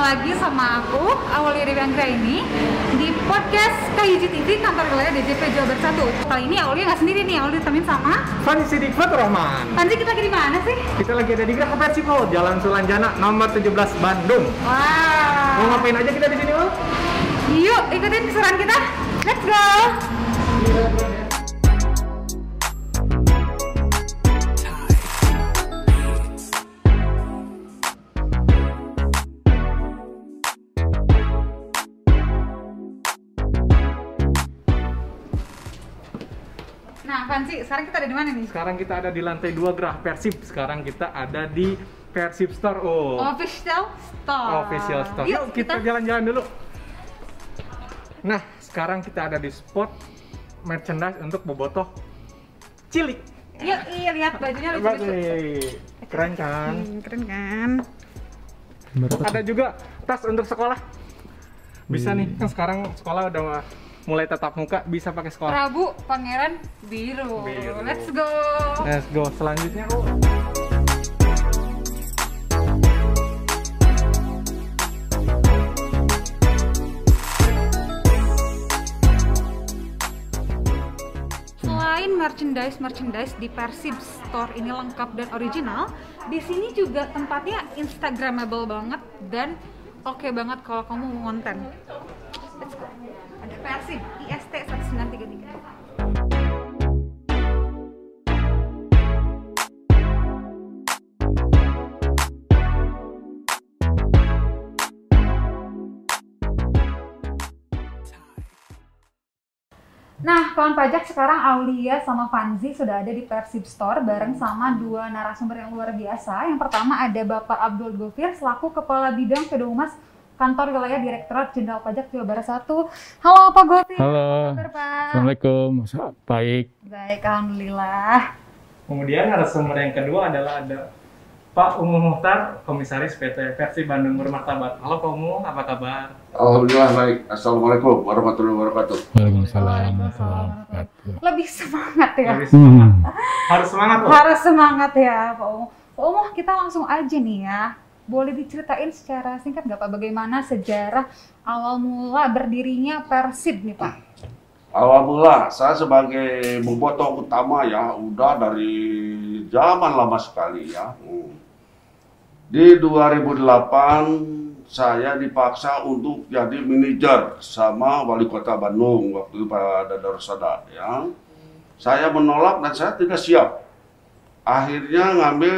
lagi sama aku, Aulia Dewi Anggraini di podcast KIJ TV kantor wilayah DJP Jawa Barat 1. Kali ini Aulia nggak sendiri nih, Aulia ditemenin sama Fanzi Sidik Faturrahman. Fanzi. Kita lagi di mana sih? Kita lagi ada di Geraha Persib Hall, Jalan Sulanjana nomor 17 Bandung. Wow. Mau ngapain aja kita di sini, Ul? Yuk, ikutin keseruan kita. Let's go. Nah, Fanzi, sekarang kita ada di mana nih? Sekarang kita ada di lantai 2 Geraha Persib. Sekarang kita ada di Persib Store. Oh. Official Store. Official Store. Yuk kita jalan-jalan dulu. Nah, sekarang kita ada di spot merchandise untuk bobotoh cilik. Yuk, iya lihat bajunya lucu-lucu. Keren kan? Keren kan? Ada juga tas untuk sekolah. Bisa nih, kan sekarang sekolah udah mulai tatap muka, bisa pakai sekolah. Prabu Pangeran Biru. Let's go. Let's go. Selanjutnya, Selain merchandise di Persib Store ini lengkap dan original, di sini juga tempatnya instagramable banget dan oke banget kalau kamu mau konten. Let's go. Ada Persib IST 1933. Nah, kawan pajak, sekarang Aulia sama Fanzi sudah ada di Persib Store bareng sama dua narasumber yang luar biasa. Yang pertama ada Bapak Abdul Gofir selaku Kepala Bidang Pedohumas Kantor Wilayah Direktorat Jenderal Pajak Jawa Barat 1. Halo Pak Gofir. Halo. Apa kabar, Pak? Assalamualaikum. Baik. Baik, alhamdulillah. kemudian narasumber yang kedua adalah ada Pak Umu Muhtar, Komisaris PT Persib Bandung Bermartabat. Halo Pak Umu, apa kabar? Alhamdulillah baik. Assalamualaikum warahmatullahi wabarakatuh. Waalaikumsalam. Lebih semangat ya. Lebih semangat. Harus semangat loh. Harus semangat ya, Pak Umu. Pak Umu, kita langsung aja nih ya. Boleh diceritain secara singkat nggak Pak, bagaimana sejarah awal mula berdirinya Persib nih Pak? Awal mula saya sebagai bobotoh utama ya, udah dari zaman lama sekali ya. Di 2008 saya dipaksa untuk jadi manajer sama wali kota Bandung waktu itu Pak Dadar Sadat ya. Saya menolak dan saya tidak siap. Akhirnya ngambil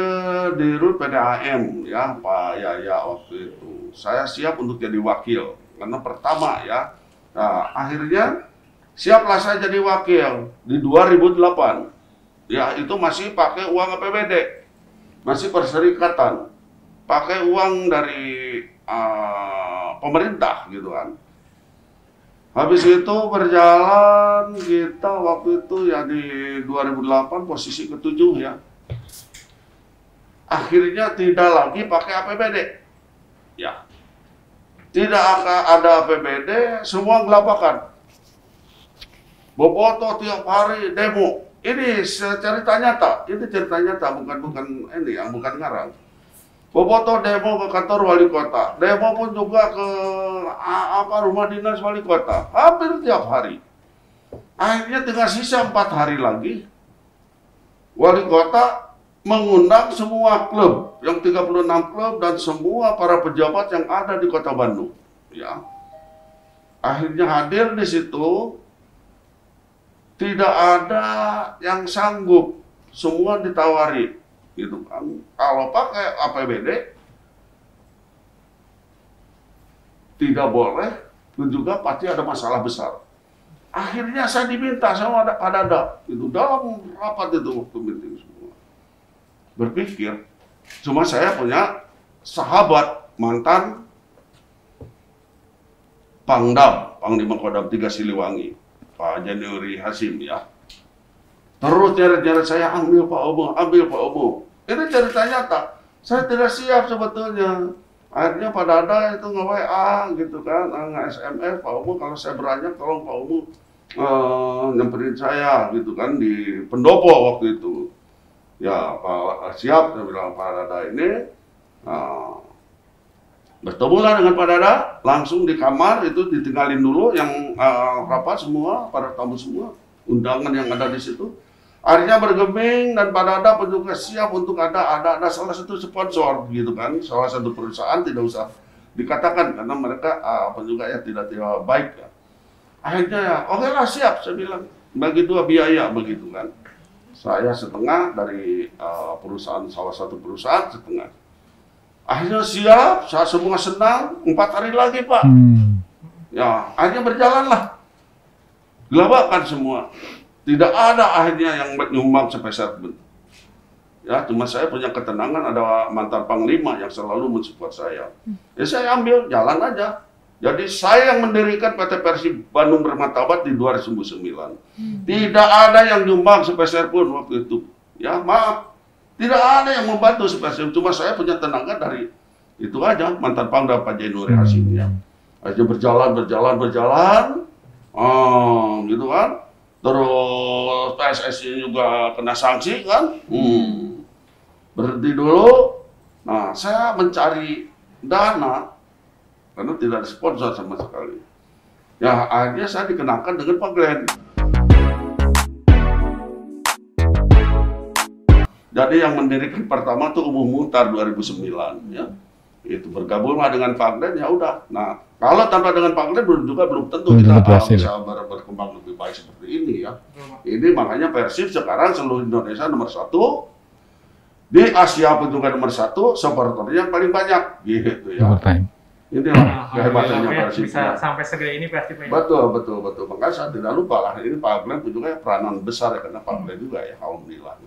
di RUT PDAM ya Pak Yaya waktu itu. Saya siap untuk jadi wakil karena pertama ya. Nah, akhirnya siaplah saya jadi wakil di 2008. Ya itu masih pakai uang APBD, masih perserikatan, pakai uang dari pemerintah gitu kan. Habis itu berjalan kita waktu itu ya di 2008 posisi ke-7 ya. Akhirnya tidak lagi pakai APBD. Ya. Tidak ada APBD, semua gelapakan. Bobotoh tiap hari demo. Ini cerita nyata, bukan ini yang bukan ngarang. Bobotoh demo ke kantor wali kota, demo pun juga ke rumah dinas wali kota, hampir tiap hari. Akhirnya tinggal sisa 4 hari lagi, wali kota mengundang semua klub, yang 36 klub dan semua para pejabat yang ada di kota Bandung. Ya, akhirnya hadir di situ. Tidak ada yang sanggup, semua ditawari, gitu kan. Kalau pakai APBD tidak boleh, dan juga pasti ada masalah besar. Akhirnya saya diminta sama Pak Dada, itu dalam rapat itu waktu meeting semua. Berpikir, cuma saya punya sahabat mantan Pangdam, Panglima Kodam 3 Siliwangi. Pak Januari Hasim ya. Terus nyeret-nyeret saya ambil Pak Obo. Ini cerita nyata. Saya tidak siap sebetulnya. Akhirnya Pak Dada itu nge-WA gitu kan, nge-SMS Pak Obo kalau saya beranjak tolong Pak Obo nyamperin saya gitu kan di pendopo waktu itu. Ya Pak siap, saya bilang Pak Dada ini Bertemulah dengan Pak Dada, langsung di kamar itu ditinggalin dulu yang semua, para tamu semua, undangan yang ada di situ. Akhirnya bergeming dan Pak Dada pun juga siap untuk ada salah satu sponsor gitu kan, salah satu perusahaan, tidak usah dikatakan karena mereka juga ya tidak baik ya. Akhirnya ya, oke lah siap, saya bilang bagi dua biaya begitu kan. Saya setengah dari perusahaan, salah satu perusahaan setengah. Akhirnya siap, saya semua senang, 4 hari lagi Pak. Ya, akhirnya berjalanlah. Gelabakan semua. Tidak ada akhirnya yang nyumbang sepeser pun. Ya, cuma saya punya ketenangan, ada mantan panglima yang selalu mensupport saya. Ya saya ambil, jalan aja. Jadi saya yang mendirikan PT Persib Bandung Bermartabat di 2009. Tidak ada yang nyumbang sepeser pun waktu itu. Ya, maaf. Tidak ada yang membantu sepeser, cuma saya punya tenaga dari itu aja, mantan Pangdam Pak Jainuri Hasim ya. Aja berjalan, gitu kan. Terus PSSI juga kena sanksi kan. Berhenti dulu. Nah, saya mencari dana karena tidak ada sponsor sama sekali. Ya, akhirnya saya dikenakan dengan Pak Glenn. Jadi yang mendirikan pertama tuh Umum Muhtar 2009 ya. Itu bergabunglah dengan Pak Glenn ya udah. Nah, kalau tanpa dengan Pak Glenn belum tentu kita bisa berkembang lebih baik seperti ini ya. Ini makanya Persib sekarang seluruh Indonesia nomor 1. Di Asia pun juga nomor 1, supporternya yang paling banyak gitu ya. Inilah kehebatannya Persib. Bisa sampai segede ini Persib. Betul. Makanya saya tidak lupa lah ini Pak Glenn pun juga peranan besar ya karena Pak Glenn juga ya alhamdulillah.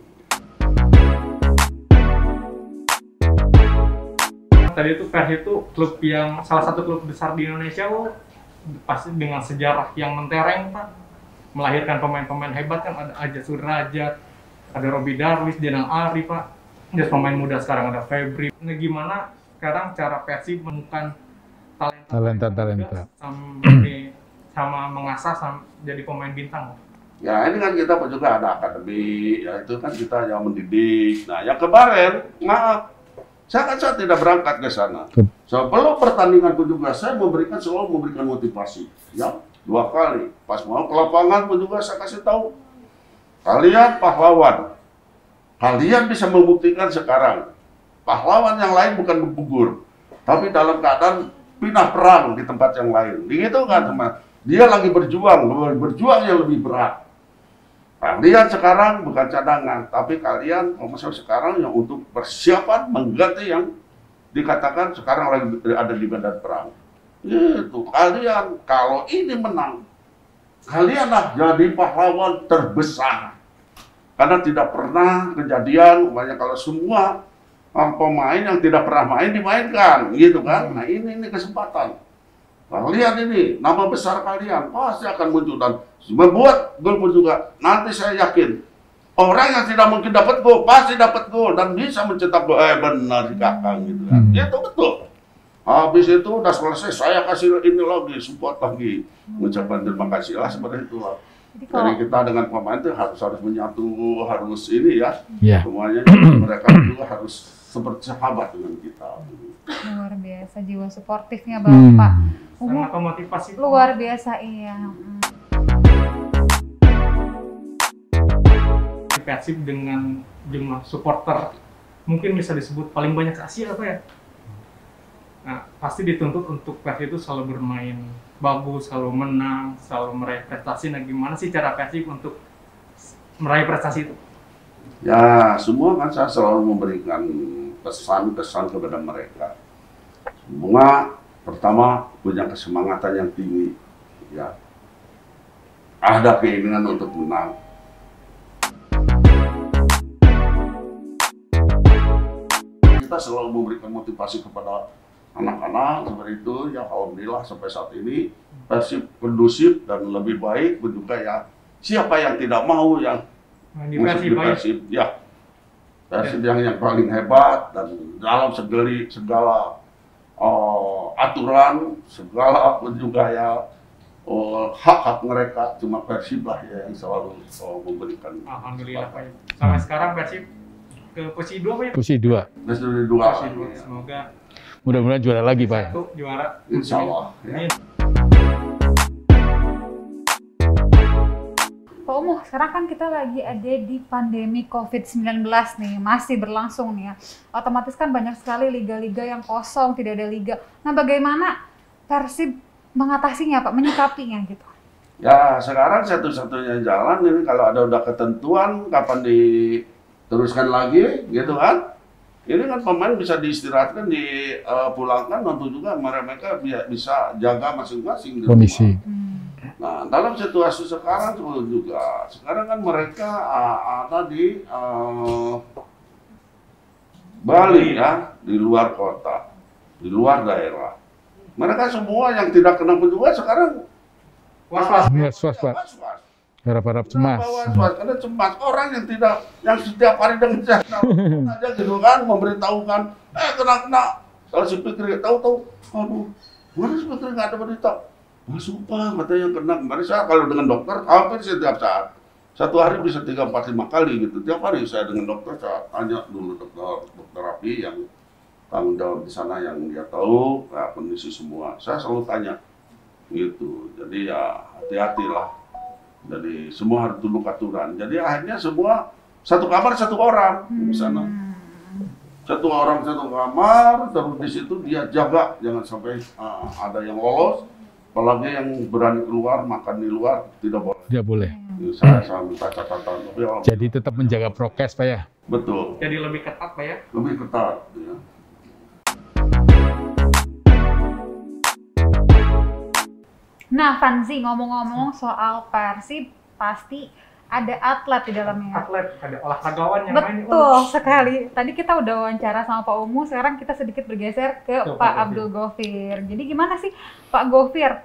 Tadi itu Persib itu klub yang salah satu klub besar di Indonesia, pasti dengan sejarah yang mentereng Pak, melahirkan pemain-pemain hebat kan, ada Aja Sudrajat, ada Robby Darwis, Jenang Ari Pak, terus pemain muda sekarang ada Febri. Nah, gimana sekarang cara Persib menemukan talenta sama mengasah jadi pemain bintang? Ya ini kan kita juga ada akademi, ya itu kan kita yang mendidik. Nah yang kemarin, maaf, saya tidak berangkat ke sana. Sebelum pertandingan pun juga saya selalu memberikan motivasi. Ya, 2 kali. Pas mau ke lapangan pun juga saya kasih tahu. Kalian pahlawan. Kalian bisa membuktikan sekarang. Pahlawan yang lain bukan gugur. Tapi dalam keadaan pindah perang di tempat yang lain. Begitu kan teman. Dia lagi berjuang yang lebih berat. Kalian sekarang bukan cadangan, tapi kalian sekarang yang untuk persiapan mengganti yang dikatakan sekarang lagi ada di medan perang. Itu kalian kalau ini menang, kalianlah jadi pahlawan terbesar. Karena tidak pernah kejadian, banyak kalau semua pemain yang tidak pernah main dimainkan, gitu kan? Nah ini kesempatan. Kalian ini, nama besar kalian pasti akan muncul dan membuat gol pun juga. Nanti saya yakin, orang yang tidak mungkin dapat gol, pasti dapat gol dan bisa mencetak gol. Benar di kakak gitu kan. Itu betul. Habis itu udah selesai, saya kasih ini lagi, support lagi. Mengucapkan terima kasih lah, seperti itulah. Jadi kita dengan pemain itu harus menyatu, harus ini ya. Semuanya mereka juga harus seperti sahabat dengan kita. Luar biasa jiwa sportifnya Bapak. Sangat memotivasi. Luar biasa iya. Persib dengan jumlah supporter mungkin bisa disebut paling banyak se-Asia apa ya? Nah, pasti dituntut untuk Persib itu selalu bermain bagus, selalu menang, selalu meraih prestasi. Nah, gimana sih cara Persib untuk meraih prestasi itu? Ya, semua kan saya selalu memberikan pesan-pesan kepada mereka. Semua pertama punya kesemangatan yang tinggi, ya. Ada keinginan untuk menang. Kita selalu memberikan motivasi kepada anak-anak seperti itu, ya alhamdulillah sampai saat ini Persib kondusif dan lebih baik juga ya. Siapa yang tidak mau yang masuk di Persib, ya. Persib yang paling hebat dan dalam segala aturan, segala pun juga ya hak-hak mereka, cuma Persib lah ya yang selalu memberikan. Alhamdulillah Pak. Sampai sekarang Persib ke posisi 2 Pak ya? Posisi 2. Posisi 2. Semoga Mudah-mudahan juara lagi, Pak. Itu juara. Insya Allah. Ini Pak Umuh, sekarang kan kita lagi ada di pandemi COVID-19 nih, masih berlangsung nih ya. Otomatis kan banyak sekali liga-liga yang kosong, tidak ada liga. Nah, bagaimana Persib mengatasinya, Pak, menyikapinya gitu? Ya sekarang satu-satunya jalan ini kalau ada udah ketentuan kapan diteruskan lagi, gitu kan? Ini kan pemain bisa diistirahatkan, dipulangkan, tentu juga mereka bisa jaga masing-masing di Kondisi. rumah. Nah, dalam situasi sekarang juga, sekarang kan mereka ada di Bali ya, di luar kota, di luar daerah. Mereka semua yang tidak kena pun juga sekarang was-was. Was-was, Pak. was-was. Harap-harap cemas. Was-was, karena cemas. Orang yang setiap hari dengan saya aja gitu kan, memberitahukan, kena. Kalau si Fikri tahu, aduh, mana si Fikri nggak ada berita. Masuk Pak, katanya yang kena. Kemarin saya kalau dengan dokter, hampir setiap saat. Satu hari bisa 3, 4, 5 kali gitu. Tiap hari saya dengan dokter, saya tanya dulu dokter Rapi yang tanggung jawab di sana yang dia tahu kondisi semua. Saya selalu tanya gitu. Jadi ya hati-hatilah. Jadi semua harus tunduk aturan. Jadi akhirnya semua satu kamar satu orang di sana. Satu orang satu kamar, terus di situ dia jaga jangan sampai ada yang lolos. Apalagi yang berani keluar makan di luar tidak boleh. Tidak boleh. Saya minta catatan. Tapi Jadi tetap menjaga prokes, Pak ya. betul, Jadi lebih ketat, Pak ya. lebih ketat. Ya. Nah, Fanzi, ngomong-ngomong soal Persib, pasti ada atlet di dalamnya. Atlet, ada olahragawan yang main. Betul sekali. Tadi kita udah wawancara sama Pak Umuh, sekarang kita sedikit bergeser ke Tuh, Pak Pak Abdul Gofir. Jadi gimana sih Pak Gofir,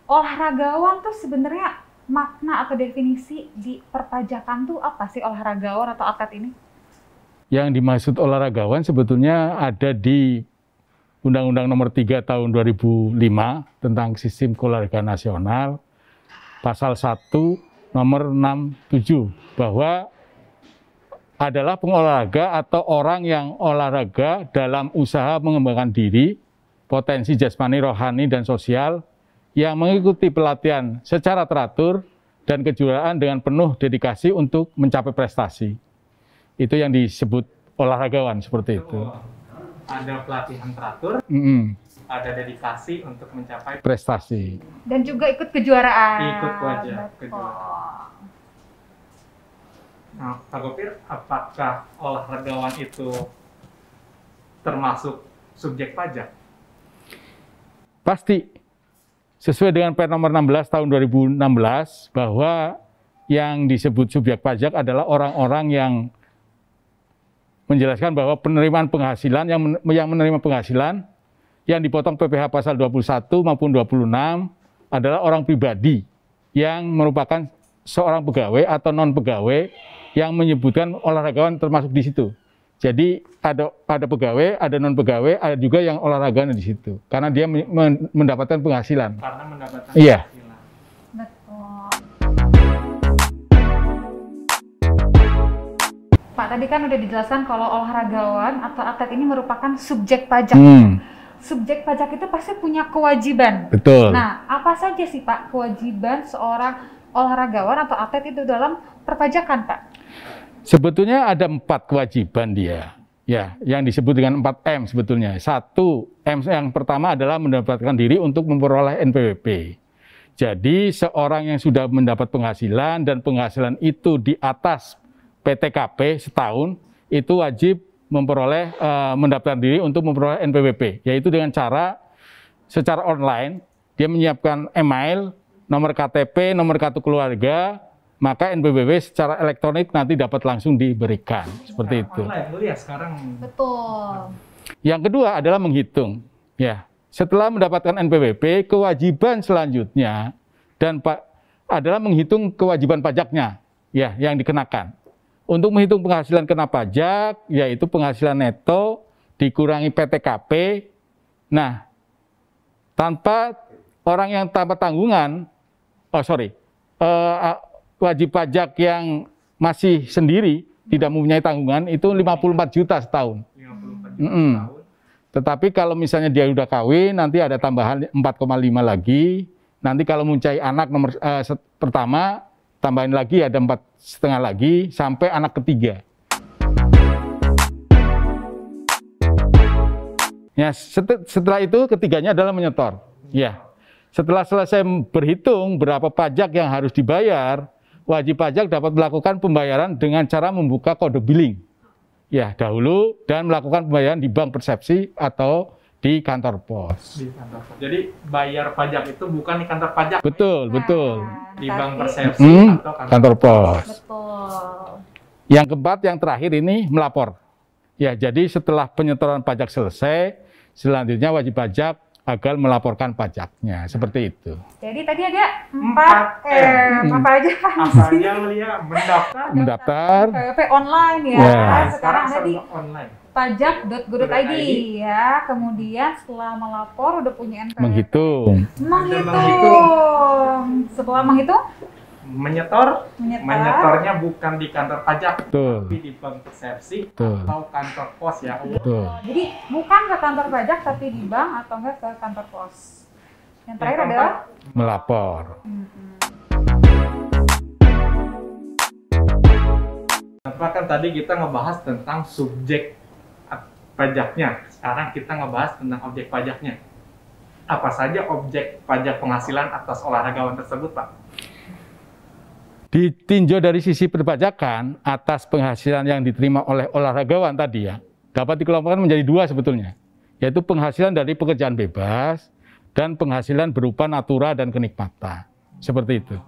olahragawan tuh sebenarnya makna atau definisi di perpajakan tuh apa sih olahragawan atau atlet ini? Yang dimaksud olahragawan sebetulnya ada di Undang-Undang Nomor 3 Tahun 2005 tentang Sistem Keolahragaan Nasional, Pasal 1 Nomor 67, bahwa adalah pengolahraga atau orang yang olahraga dalam usaha mengembangkan diri, potensi jasmani, rohani, dan sosial, yang mengikuti pelatihan secara teratur dan kejuaraan dengan penuh dedikasi untuk mencapai prestasi. Itu yang disebut olahragawan seperti itu. Ada pelatihan teratur, ada dedikasi untuk mencapai Prestasi. Dan juga ikut kejuaraan. Ikut kejuaraan. Betul. Nah, Pak Gofir, apakah olahragawan itu termasuk subjek pajak? Pasti. Sesuai dengan Per Nomor 16 Tahun 2016, bahwa yang disebut subjek pajak adalah orang-orang yang menjelaskan bahwa penerimaan penghasilan yang menerima penghasilan yang dipotong PPh pasal 21 maupun 26 adalah orang pribadi yang merupakan seorang pegawai atau non pegawai yang menyebutkan olahragawan termasuk di situ. Jadi ada pegawai, ada non pegawai, ada juga yang olahragawan di situ karena dia mendapatkan penghasilan. Karena mendapatkan Iya. penghasilan. Betul. Pak, tadi kan udah dijelaskan kalau olahragawan atau atlet ini merupakan subjek pajak. Subjek pajak itu pasti punya kewajiban. Betul. Nah, apa saja sih Pak kewajiban seorang olahragawan atau atlet itu dalam perpajakan, Pak? Sebetulnya ada 4 kewajiban dia. Ya, yang disebut dengan 4M sebetulnya. 1, M yang pertama adalah mendapatkan diri untuk memperoleh NPWP. Jadi seorang yang sudah mendapat penghasilan dan penghasilan itu di atas PTKP setahun, itu wajib mendaftarkan diri untuk memperoleh NPWP, yaitu dengan cara secara online, dia menyiapkan email, nomor KTP, nomor kartu keluarga, maka NPWP secara elektronik nanti dapat langsung diberikan, seperti itu. Online dulu ya sekarang. Betul. Yang kedua adalah menghitung. Ya, setelah mendapatkan NPWP, kewajiban selanjutnya adalah menghitung kewajiban pajaknya, ya, yang dikenakan. Untuk menghitung penghasilan kena pajak, yaitu penghasilan neto dikurangi PTKP. Nah, tanpa tanggungan, wajib pajak yang masih sendiri tidak mempunyai tanggungan itu 54 juta setahun. 54 juta setahun. Tetapi kalau misalnya dia udah kawin, nanti ada tambahan 4,5 lagi. Nanti kalau mempunyai anak nomor pertama, tambahin lagi ada 4,5 lagi sampai anak ketiga. Ya, setelah itu ketiganya adalah menyetor. Ya, setelah selesai berhitung berapa pajak yang harus dibayar, wajib pajak dapat melakukan pembayaran dengan cara membuka kode billing. Ya, dahulu dan melakukan pembayaran di bank persepsi atau di kantor pos. Di kantor pos. Jadi bayar pajak itu bukan di kantor pajak. Betul, betul. Di bank persepsi atau kantor pos. Betul. Yang keempat, yang terakhir ini melapor. Ya, jadi setelah penyetoran pajak selesai, selanjutnya wajib pajak agar melaporkan pajaknya, seperti itu. Jadi tadi ada 4M, apa aja Pak? Apa aja Aulia? Mendaftar. PWP online ya. Ya. Sekarang ada di serba online. pajak.go.id ya. Kemudian setelah melapor udah punya NPWP. Menghitung. Menghitung. Setelah menghitung, Menyetor, menyetor. menyetornya bukan di kantor pajak, Betul. tapi di bank persepsi Betul. atau kantor pos ya. Betul. Jadi bukan ke kantor pajak tapi di bank atau enggak ke kantor pos. Yang terakhir Yang adalah Melapor. Kenapa kan tadi kita ngebahas tentang subjek pajaknya. Sekarang kita ngebahas tentang objek pajaknya. Apa saja objek pajak penghasilan atas olahragawan tersebut, Pak? Ditinjau dari sisi perpajakan atas penghasilan yang diterima oleh olahragawan tadi ya, dapat dikelompokkan menjadi dua sebetulnya, yaitu penghasilan dari pekerjaan bebas dan penghasilan berupa natura dan kenikmatan. Seperti itu.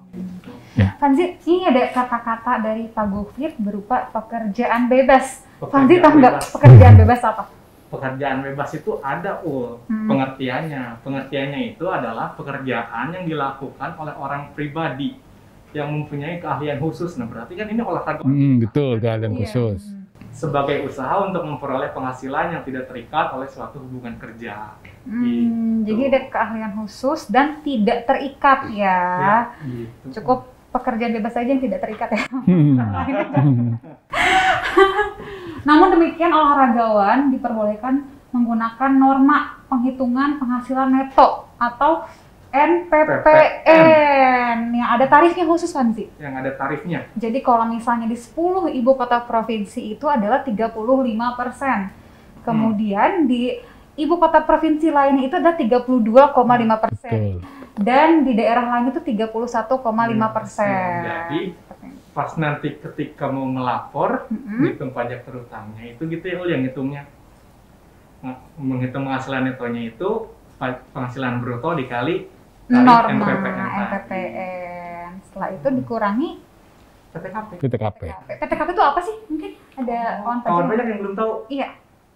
Ya. Fanzi, ini ada kata-kata dari Pak Gofir berupa pekerjaan bebas. Pekerjaan Fanzi tahu nggak bebas. pekerjaan bebas apa? Pekerjaan bebas itu ada pengertiannya. Pengertiannya itu adalah pekerjaan yang dilakukan oleh orang pribadi yang mempunyai keahlian khusus. Nah, berarti kan ini olahraga Betul, keahlian Iya. khusus. sebagai usaha untuk memperoleh penghasilan yang tidak terikat oleh suatu hubungan kerja. Jadi ada keahlian khusus dan tidak terikat ya. Gitu. Cukup pekerjaan bebas saja yang tidak terikat ya. Namun demikian olahragawan diperbolehkan menggunakan norma penghitungan penghasilan neto atau NPPN yang ada tarifnya khusus Fanzi. Yang ada tarifnya. Jadi kalau misalnya di 10 ibu kota provinsi itu adalah 35%. Kemudian di ibu kota provinsi lainnya itu adalah 32,5%. Betul. Dan di daerah lain itu 31,5%. Jadi pas nanti ketika mau melapor hitung pajak terutamanya itu gitu ya yang hitungnya. Nah, menghitung penghasilan netonya itu penghasilan bruto dikali tarif norma NPPN tadi. NPPN. Setelah itu dikurangi PTKP. PTKP. PTKP itu apa sih? Mungkin ada kawan Kawan pajak. pajak yang belum tahu. Iya.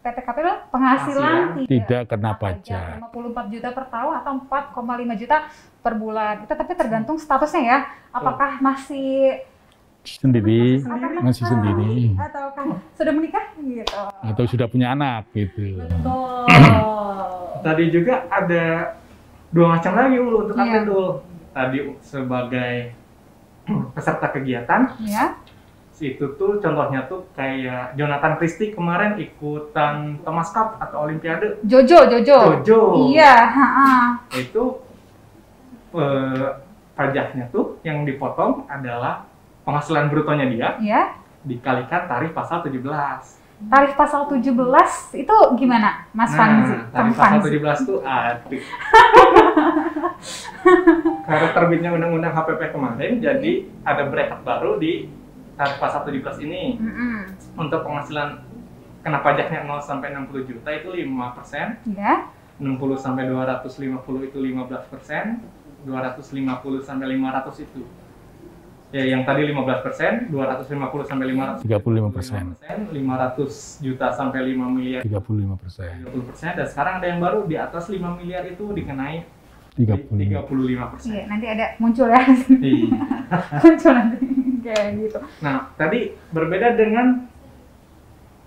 PTKP itu penghasilan Tidak kena pajak. 54 juta per tahun atau 4,5 juta per bulan. Itu tapi tergantung statusnya ya. Apakah masih Sendiri, apakah masih sendiri, ataukah sudah menikah gitu. atau sudah punya anak gitu. Betul. Tadi juga ada dua macam lagi untuk apa Iya. itu? Tadi sebagai peserta kegiatan, Ya. itu tuh contohnya tuh kayak Jonathan Christie kemarin ikutan Thomas Cup atau Olimpiade. Jojo. Iya, Itu pajaknya tuh yang dipotong adalah penghasilan brutonya dia ya. dikalikan tarif pasal 17. Tarif pasal 17 itu gimana, Mas Fanzi? Tarif pasal 17 tuh aduh. Karena terbitnya undang-undang HPP kemarin, jadi ada bracket baru di tarif pasal 17 ini. Untuk penghasilan kena pajaknya 0 sampai 60 juta itu 5%, Ya. 60 sampai 250 itu 15%, 250 sampai 500 itu. Ya, yang tadi 15%, 250 sampai 500 35%. 500 juta sampai 5 miliar 35%. 20%, dan sekarang ada yang baru di atas 5 miliar itu dikenai 35%. Iya, nanti ada muncul ya di sini. Iya. Muncul nanti kayak gitu. Nah, tadi berbeda dengan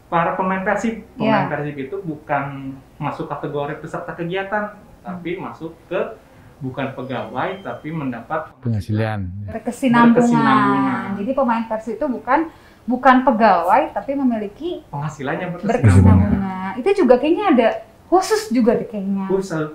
para pemain Persib. Pemain Iya. Persib itu bukan masuk kategori peserta kegiatan, tapi masuk ke bukan pegawai tapi mendapat Penghasilan. Berkesinambungan. Berkesinambungan. Jadi pemain Persib itu bukan pegawai tapi memiliki penghasilannya berkesinambungan. Itu juga kayaknya ada khusus juga deh kayaknya. Khusus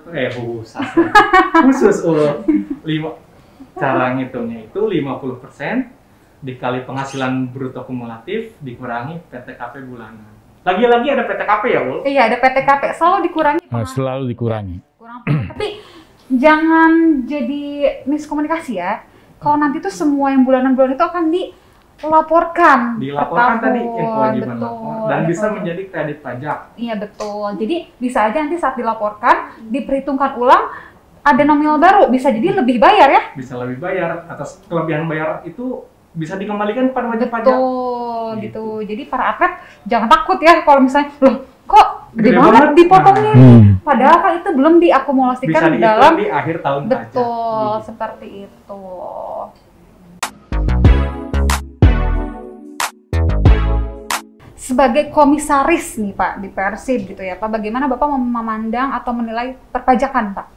cara ngitungnya itu 50% dikali penghasilan bruto kumulatif dikurangi PTKP bulanan. Lagi-lagi ada PTKP ya, Ul? Iya, ada PTKP, selalu dikurangi. Selalu dikurangi. Tapi jangan jadi miskomunikasi ya. Kalau nanti tuh semua yang bulanan-bulanan itu akan dilaporkan. Dilaporkan tadi kewajiban betul, lapor dan bisa menjadi kredit pajak. Iya betul. Jadi bisa aja nanti saat dilaporkan, diperhitungkan ulang, ada nominal baru, bisa jadi lebih bayar ya? Bisa lebih bayar, atas kelebihan bayar itu bisa dikembalikan kepada wajib pajak. Betul, gitu. Jadi para atlet jangan takut ya kalau misalnya, loh kok gede banget dipotongnya? Padahal kan itu belum diakumulasikan bisa dalam di akhir tahun pajak. Betul, seperti itu. Sebagai komisaris nih Pak di Persib gitu ya Pak, bagaimana Bapak memandang atau menilai perpajakan Pak?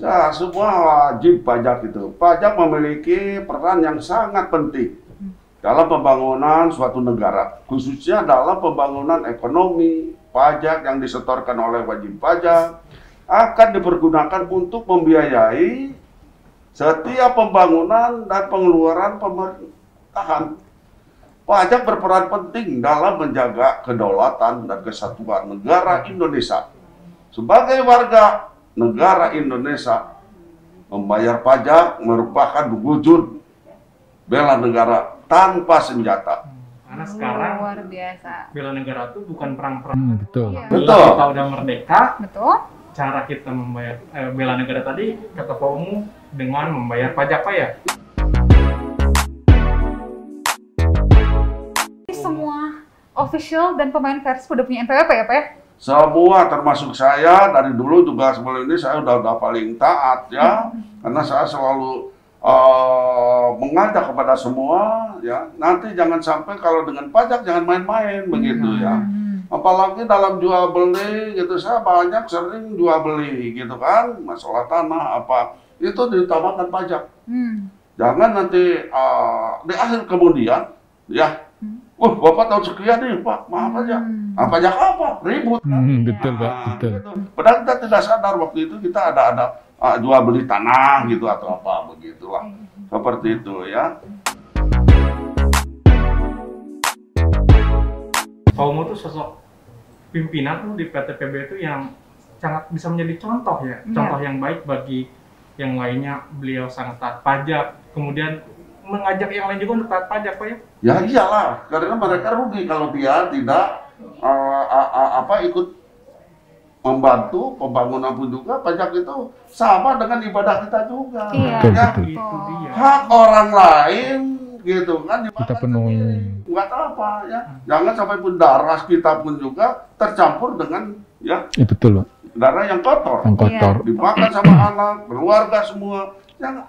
Ya, semua wajib pajak itu. Pajak memiliki peran yang sangat penting dalam pembangunan suatu negara, khususnya dalam pembangunan ekonomi. Pajak yang disetorkan oleh wajib pajak akan dipergunakan untuk membiayai setiap pembangunan dan pengeluaran pemerintahan. Pajak berperan penting dalam menjaga kedaulatan dan kesatuan negara Indonesia. Sebagai warga negara Indonesia, membayar pajak merupakan wujud bela negara tanpa senjata. Karena sekarang luar biasa. Bela negara itu bukan perang-perang. Betul. Iya. Betul. Kita udah merdeka. Betul. Cara kita membayar bela negara tadi kata Pak Ungu dengan membayar pajak Pak ya. Semua official dan pemain Persib udah punya NPWP ya Pak ya? Semua termasuk saya dari dulu juga sebelum ini saya udah paling taat ya, karena saya selalu mengajak kepada semua ya, nanti jangan sampai kalau dengan pajak jangan main-main begitu ya. Apalagi dalam jual beli gitu, saya banyak sering jual beli gitu kan, masalah tanah apa itu ditambahkan pajak. Jangan nanti di akhir kemudian ya, Bapak tahu sekian nih Pak, maaf aja. Pajak apa? Ribut kan? Betul Pak, betul. Gitu. Padahal kita tidak sadar waktu itu kita ada jual beli tanah gitu atau apa begitulah. Seperti itu ya. Pak Ungu tuh sosok pimpinan tuh di PT PB itu yang sangat bisa menjadi contoh ya, contoh yang baik bagi yang lainnya. Beliau sangat taat pajak, kemudian mengajak yang lain juga untuk taat pajak Pak ya? Ya iyalah, karena mereka rugi kalau dia tidak ikut membantu pembangunan pun juga. Pajak itu sama dengan ibadah kita juga. Iya, Ya, Itu dia. hak orang lain gitu kan Kita penuhi. nggak apa ya. Jangan sampai pun darah kita pun juga tercampur dengan ya Betul Pak, darah yang kotor. yang kotor. Dimakan sama anak, keluarga semua.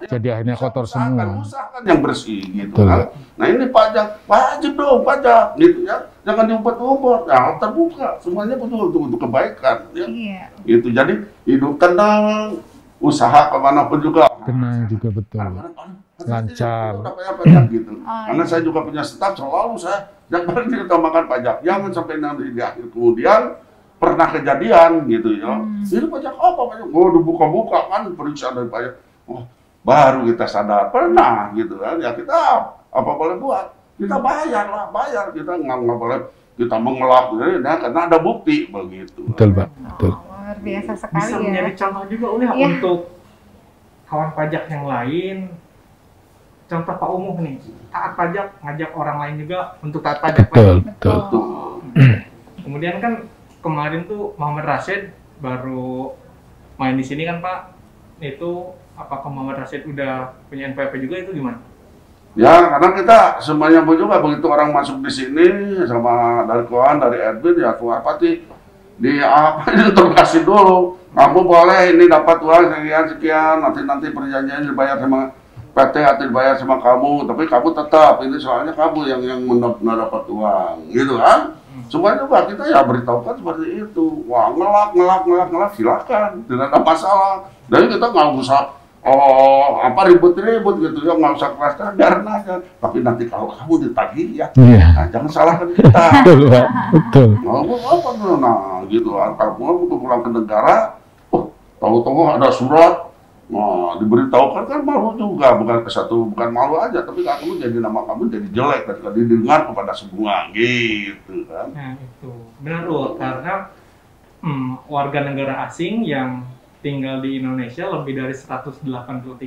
Jadi akhirnya kotor semua. Usahakan yang bersih gitu Betul. kan. Nah ini pajak, wajib dong pajak gitu ya. Jangan diumpet-umpet, ya terbuka. Semuanya betul untuk kebaikan ya. Iya. Gitu. Jadi hidup tenang, usaha kemanapun juga. Tenang juga betul. Lancar. Udah bayar pajak gitu. Karena saya juga punya staf, selalu saya jangan diutamakan pajak. Jangan sampai nanti di akhir kemudian pernah kejadian gitu ya. Ini pajak apa pajak? Oh dibuka-buka kan periksa dari pajak. Oh, baru kita sadar pernah gitu kan ya, kita apa boleh buat, kita bayar lah, bayar, kita nggak boleh kita mengelak gitu, ya, karena ada bukti begitu. Betul Pak, betul. Luar biasa sekali Bisa ya. menjadi contoh juga oleh Iya. untuk kawan pajak yang lain. Contoh Pak Umuh nih, taat pajak, ngajak orang lain juga untuk taat pajak. Betul, Pak. betul. Betul. Kemudian kan kemarin tuh Muhammad Rashid baru main di sini kan Pak. Itu apakah Muhammad Rashid udah punya NPWP juga, itu gimana? Ya, karena kita semuanya pun juga begitu orang masuk di sini sama dari kawan, dari Edwin ya tuh apa sih di apa interogasi dulu. Kamu boleh ini dapat uang sekian, nanti perjanjian dibayar sama PT atau dibayar sama kamu, tapi kamu tetap ini soalnya kamu yang dapat uang, gitu kan? Semuanya juga kita ya beritahukan seperti itu. Wah ngelak silakan, tidak ada masalah. Jadi kita nggak usah oh apa ribut-ribut gitu ya, nggak usah keras-keras, biarin aja. Tapi nanti kalau kamu ditagih ya, Iya. nah, jangan salahkan kita. Betul, Pak. Betul. Nah gitu. Kalau kamu pulang ke negara, tahu-tahu ada surat, nah diberitahukan kan malu juga, bukan malu aja, tapi kamu jadi nama kamu jadi jelek ketika didengar kepada semua gitu kan. Nah itu benar loh, karena warga negara asing yang tinggal di Indonesia lebih dari 183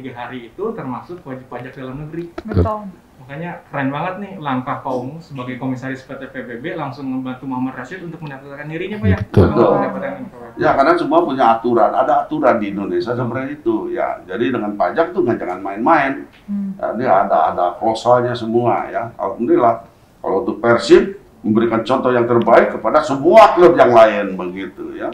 hari itu termasuk wajib pajak dalam negeri. Betul. Makanya keren banget nih langkah Pak Ungu sebagai komisaris PT PBB langsung membantu Muhammad Rashid untuk mendaftarkan dirinya, Pak ya. Betul. Untuk mendapatkan NPWP. Ya karena semua punya aturan, ada aturan di Indonesia seperti itu ya. Jadi dengan pajak tuh jangan main-main. Jadi ada klausulnya semua ya. Alhamdulillah kalau untuk Persib memberikan contoh yang terbaik kepada semua klub yang lain begitu ya.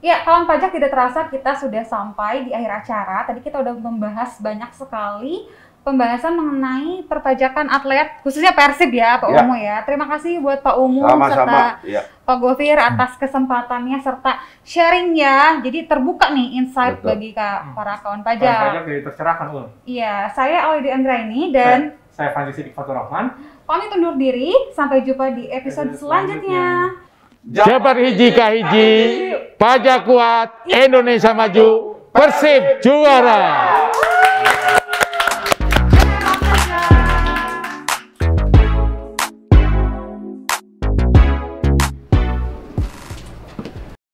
Ya, kawan pajak, tidak terasa kita sudah sampai di akhir acara. Tadi kita udah membahas banyak sekali pembahasan mengenai perpajakan atlet, khususnya Persib ya, Pak Ungu ya. Terima kasih buat Pak Ungu serta Pak Gofir atas kesempatannya serta sharingnya. Jadi terbuka nih insight bagi para kawan pajak. Kawan pajak jadi tercerahkan, Un. Iya, saya Aulidy Anggraini dan saya Fadli Sidik Fatur Rahman. Pamit undur diri, sampai jumpa di episode selanjutnya. Jabar hiji kahiji, pajak kuat, Indonesia maju, Persib juara.